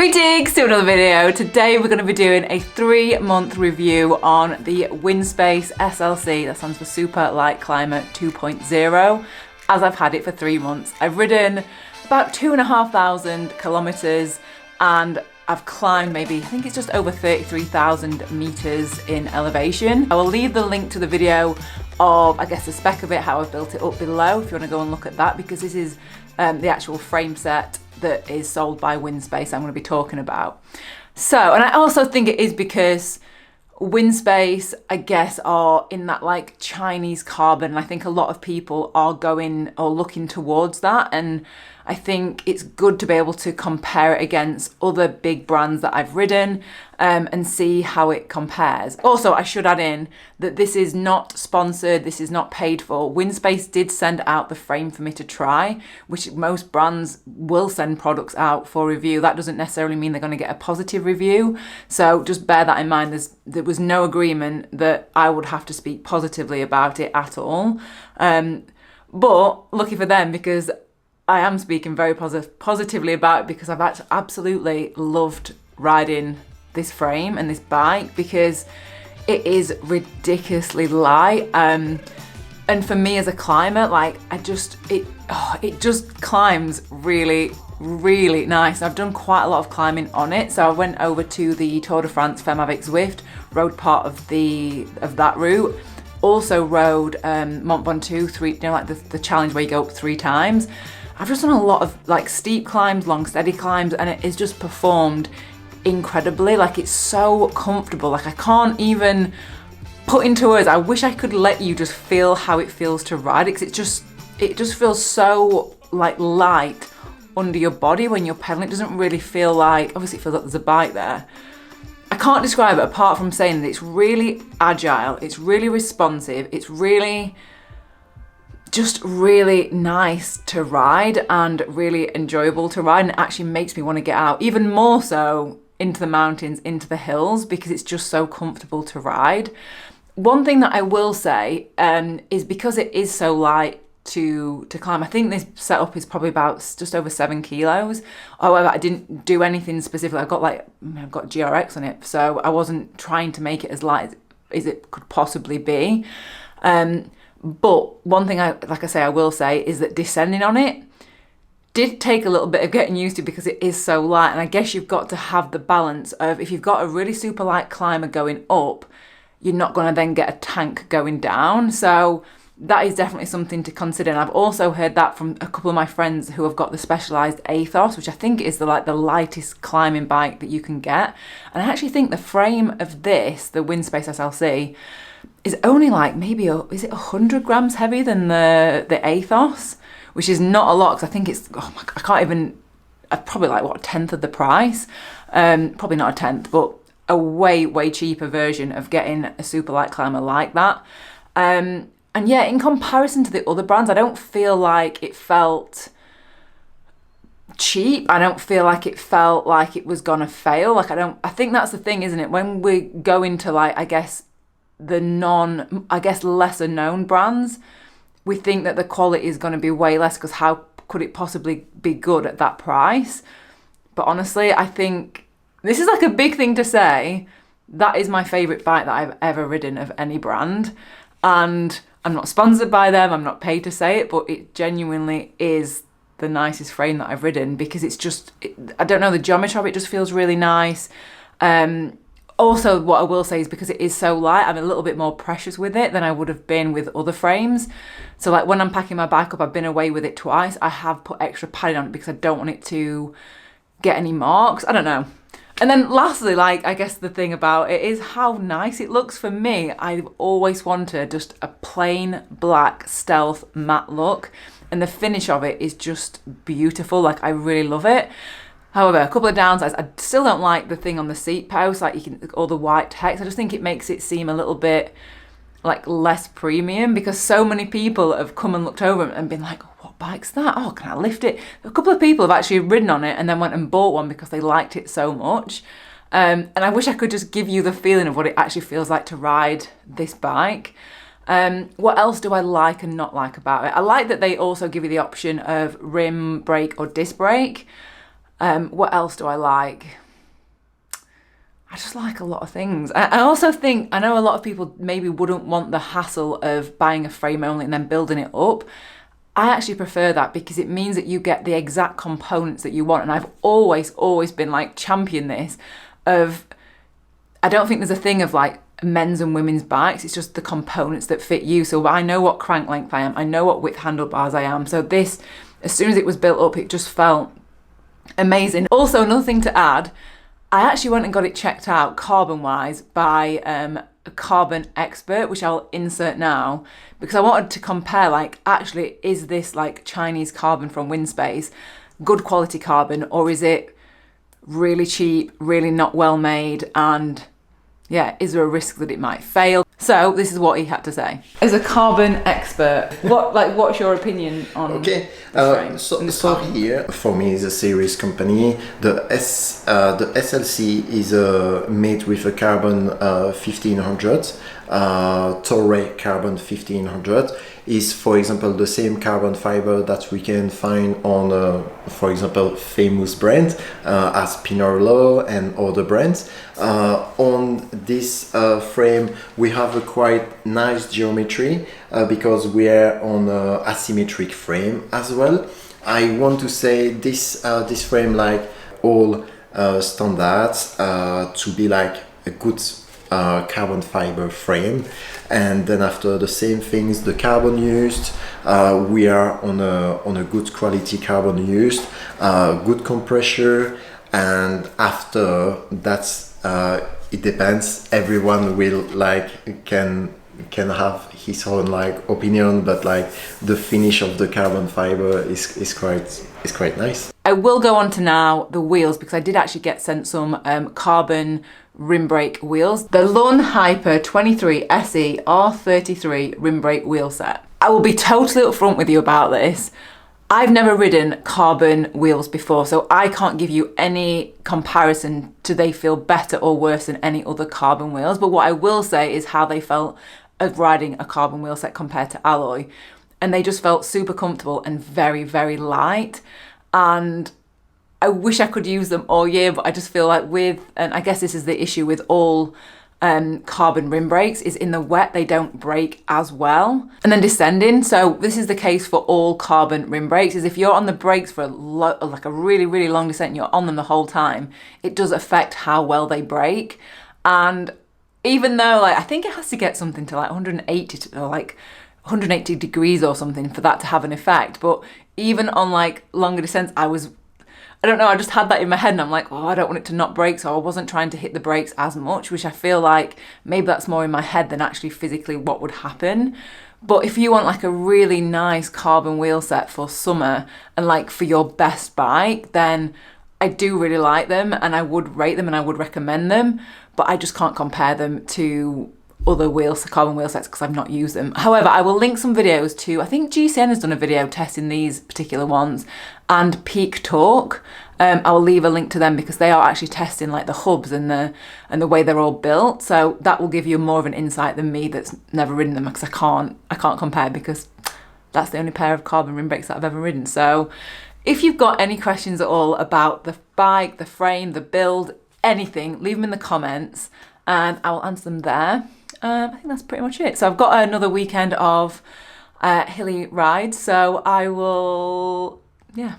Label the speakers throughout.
Speaker 1: Greetings to another video. Today we're going to be doing a 3-month review on the WINSPACE SLC, that stands for Super Light Climber 2.0, as I've had it for 3 months. I've ridden about 2,500 kilometers and I've climbed maybe, I think it's just over 33,000 meters in elevation. I will leave the link to the video of, I guess, the spec of it, how I've built it up below, if you want to go and look at that, because this is the actual frame set that is sold by WINSPACE I'm going to be talking about. So, and I also think it is because WINSPACE, I guess, are in that like Chinese carbon, and I think a lot of people are going or looking towards that, and I think it's good to be able to compare it against other big brands that I've ridden and see how it compares. Also, I should add in that this is not sponsored, this is not paid for. WINSPACE did send out the frame for me to try, which most brands will send products out for review. That doesn't necessarily mean they're going to get a positive review, so just bear that in mind. There was no agreement that I would have to speak positively about it at all. But lucky for them, because I am speaking very positively about it, because I've absolutely loved riding this frame and this bike, because it is ridiculously light. And for me as a climber, like it just climbs really, really nice. I've done quite a lot of climbing on it. So I went over to the Tour de France Femme avec Zwift, rode part of that route. Also rode Mont Ventoux, you know, like the challenge where you go up 3 times. I've just done a lot of like steep climbs, long steady climbs, and it is just performed incredibly. Like, it's so comfortable. Like, I can't even put into words. I wish I could let you just feel how it feels to ride it, because it just feels so like light under your body when you're pedaling. It doesn't really feel like, obviously it feels like there's a bike there. I can't describe it apart from saying that it's really agile, it's really responsive, it's really just really nice to ride and really enjoyable to ride, and it actually makes me want to get out even more so into the mountains, into the hills, because it's just so comfortable to ride. One thing that I will say is because it is so light to climb, I think this setup is probably about just over 7 kilos. However, I didn't do anything specific. I've got GRX on it, so I wasn't trying to make it as light as it could possibly be. But one thing I will say is that descending on it did take a little bit of getting used to, because it is so light. And I guess you've got to have the balance of, if you've got a really super light climber going up, you're not going to then get a tank going down. So that is definitely something to consider. And I've also heard that from a couple of my friends who have got the Specialized Athos, which I think is the lightest climbing bike that you can get. And I actually think the frame of this, the WINSPACE SLC, is only like maybe, is it 100 grams heavier than the Athos, which is not a lot, because I think it's, I can't even, probably like what, 1/10 of the price. Probably not a 1/10, but a way cheaper version of getting a super light climber like that. And yeah, in comparison to the other brands, I don't feel like it felt cheap. I don't feel like it felt like it was gonna fail. Like, I think that's the thing, isn't it? When we go into, like, I guess the lesser known brands, we think that the quality is going to be way less, because how could it possibly be good at that price? But honestly, I think this is like a big thing to say. That is my favorite bike that I've ever ridden of any brand, and I'm not sponsored by them, I'm not paid to say it, but it genuinely is the nicest frame that I've ridden, because it's just, I don't know, the geometry of it just feels really nice. Also, what I will say is, because it is so light, I'm a little bit more precious with it than I would have been with other frames. So like when I'm packing my bike up, I've been away with it twice, I have put extra padding on it because I don't want it to get any marks. I don't know. And then lastly, like, I guess the thing about it is how nice it looks. For me, I've always wanted just a plain black stealth matte look, and the finish of it is just beautiful. Like, I really love it. However, a couple of downsides. I still don't like the thing on the seat post, like all the white text. I just think it makes it seem a little bit like less premium, because so many people have come and looked over and been like, oh, what bike's that? Oh, can I lift it? A couple of people have actually ridden on it and then went and bought one because they liked it so much. And I wish I could just give you the feeling of what it actually feels like to ride this bike. What else do I like and not like about it? I like that they also give you the option of rim brake or disc brake. What else do I like? I just like a lot of things. I also think, I know a lot of people maybe wouldn't want the hassle of buying a frame only and then building it up. I actually prefer that because it means that you get the exact components that you want. And I've always been like champion this of, I don't think there's a thing of like men's and women's bikes. It's just the components that fit you. So I know what crank length I am. I know what width handlebars I am. So this, as soon as it was built up, it just felt amazing. Also, another thing to add, I actually went and got it checked out carbon-wise by a carbon expert, which I'll insert now, because I wanted to compare, like, actually, is this like Chinese carbon from WINSPACE, good quality carbon, or is it really cheap, really not well made, and yeah, is there a risk that it might fail? So this is what he had to say. As a carbon expert, what's your opinion on?
Speaker 2: Okay, so here for me is a series company. The SLC is made with a carbon 1500. Torre carbon 1500 is, for example, the same carbon fiber that we can find on, for example, famous brands as Pinarello and other brands. On this frame, we have a quite nice geometry because we are on an asymmetric frame as well. I want to say this frame, like all standards, to be like a good carbon fiber frame. And then after the same things, the carbon used, we are on a good quality carbon used, good compressor, and after that's it depends. Everyone will like can have his own like opinion, but like the finish of the carbon fiber is quite nice.
Speaker 1: I will go on to now the wheels, because I did actually get sent some carbon rim brake wheels. The Lun Hyper 23 SE R33 rim brake wheel set. I will be totally upfront with you about this. I've never ridden carbon wheels before, so I can't give you any comparison to they feel better or worse than any other carbon wheels. But what I will say is how they felt of riding a carbon wheel set compared to alloy. And they just felt super comfortable and very, very light. And I wish I could use them all year, but I just feel like and I guess this is the issue with all carbon rim brakes, is in the wet they don't brake as well. And then descending, so this is the case for all carbon rim brakes, is if you're on the brakes for like a really, really long descent and you're on them the whole time, it does affect how well they brake. And even though like I think it has to get something to like 180 or like 180 degrees or something for that to have an effect, but even on like longer descents, I don't know, I just had that in my head and I'm like, oh, I don't want it to not brake, so I wasn't trying to hit the brakes as much, which I feel like maybe that's more in my head than actually physically what would happen. But if you want like a really nice carbon wheel set for summer and like for your best bike, then I do really like them and I would rate them and I would recommend them, but I just can't compare them to other carbon wheel sets because I've not used them. However, I will link some videos to, I think GCN has done a video testing these particular ones, and Peak Torque. I will leave a link to them because they are actually testing like the hubs and the way they're all built. So that will give you more of an insight than me that's never ridden them, because I can't compare, because that's the only pair of carbon rim brakes that I've ever ridden. So if you've got any questions at all about the bike, the frame, the build, anything, leave them in the comments and I will answer them there. I think that's pretty much it. So I've got another weekend of hilly rides, so I will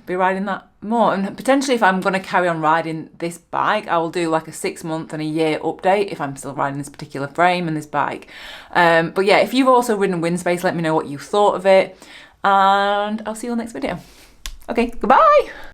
Speaker 1: be riding that more. And potentially if I'm going to carry on riding this bike, I will do like a 6 month and a year update if I'm still riding this particular frame and this bike. But yeah, if you've also ridden WINSPACE, let me know what you thought of it, and I'll see you on the next video. Okay, goodbye!